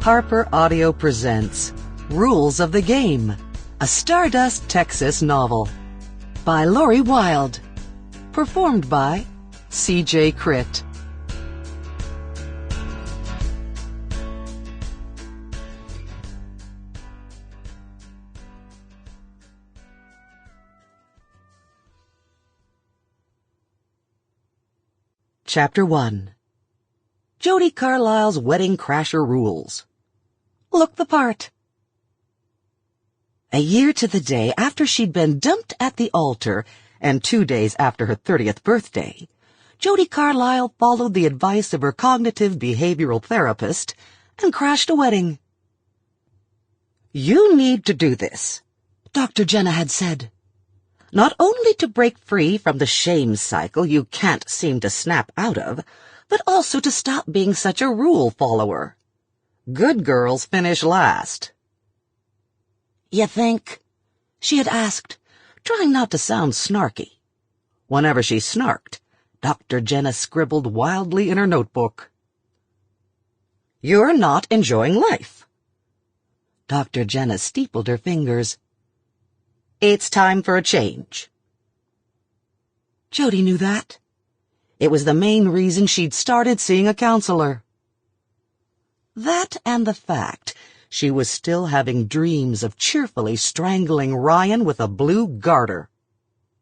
Harper Audio presents Rules of the Game, a Stardust, Texas novel by Lori Wilde, performed by C.J. Critt. Chapter 1. Jodi Carlyle's Wedding Crasher Rules. Look the part. A year to the day after she'd been dumped at the altar, and 2 days after her 30th birthday, Jodi Carlyle followed the advice of her cognitive behavioral therapist and crashed a wedding. "You need to do this," Dr. Jenna had said. "Not only to break free from the shame cycle you can't seem to snap out of, but also to stop being such a rule follower. Good girls finish last." "You think?" she had asked, trying not to sound snarky. Whenever she snarked, Dr. Jenna scribbled wildly in her notebook. "You're not enjoying life." Dr. Jenna steepled her fingers. "It's time for a change." Jodi knew that. It was the main reason she'd started seeing a counselor. That and the fact she was still having dreams of cheerfully strangling Ryan with a blue garter.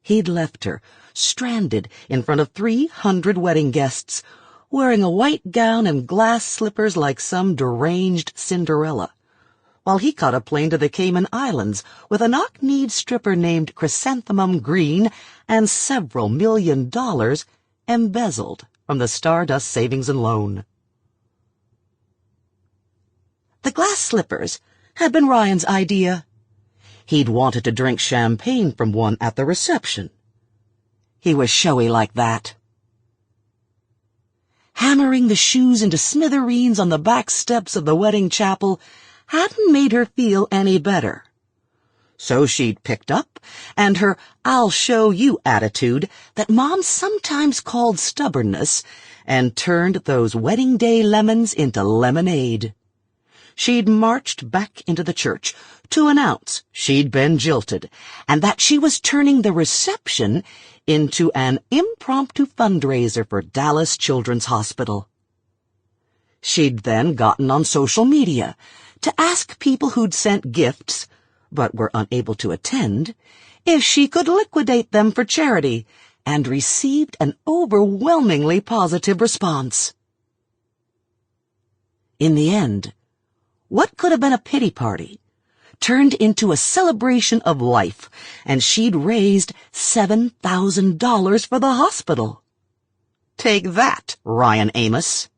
He'd left her, stranded in front of 300 wedding guests, wearing a white gown and glass slippers like some deranged Cinderella, while he caught a plane to the Cayman Islands with a knock-kneed stripper named Chrysanthemum Green and several $1 million embezzled from the Stardust Savings and Loan. The glass slippers had been Ryan's idea. He'd wanted to drink champagne from one at the reception. He was showy like that. Hammering the shoes into smithereens on the back steps of the wedding chapel hadn't made her feel any better. So she'd picked up, and her "I'll show you" attitude that Mom sometimes called stubbornness, and turned those wedding day lemons into lemonade. She'd marched back into the church to announce she'd been jilted, and that she was turning the reception into an impromptu fundraiser for Dallas Children's Hospital. She'd then gotten on social media to ask people who'd sent gifts but were unable to attend if she could liquidate them for charity, and received an overwhelmingly positive response. In the end, what could have been a pity party turned into a celebration of life, and she'd raised $7,000 for the hospital. Take that, Ryan Amos.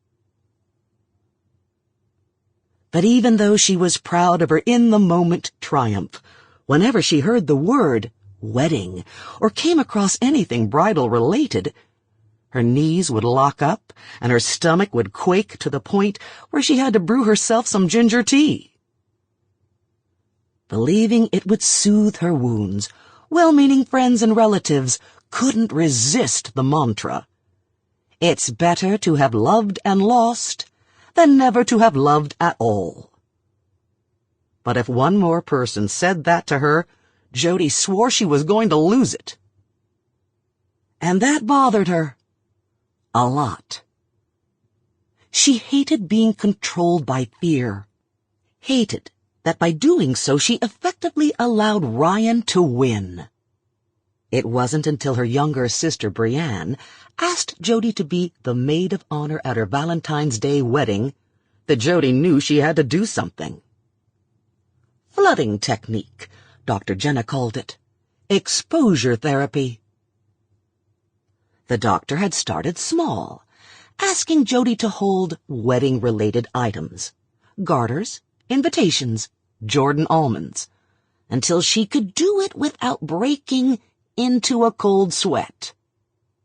But even though she was proud of her in-the-moment triumph, whenever she heard the word wedding or came across anything bridal-related, her knees would lock up and her stomach would quake to the point where she had to brew herself some ginger tea. Believing it would soothe her wounds, well-meaning friends and relatives couldn't resist the mantra. It's better to have loved and lost than never to have loved at all. But if one more person said that to her, Jodi swore she was going to lose it. And that bothered her a lot. She hated being controlled by fear. Hated that by doing so she effectively allowed Ryan to win. It wasn't until her younger sister Brianne asked Jodi to be the maid of honor at her Valentine's Day wedding that Jodi knew she had to do something. Flooding technique, Dr. Jenna called it. Exposure therapy. The doctor had started small, asking Jodi to hold wedding-related items, garters, invitations, Jordan almonds, until she could do it without breaking into a cold sweat.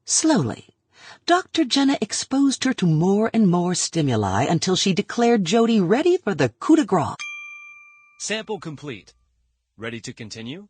Slowly, Dr. Jenna exposed her to more and more stimuli until she declared Jodi ready for the coup de grace. Sample complete. Ready to continue?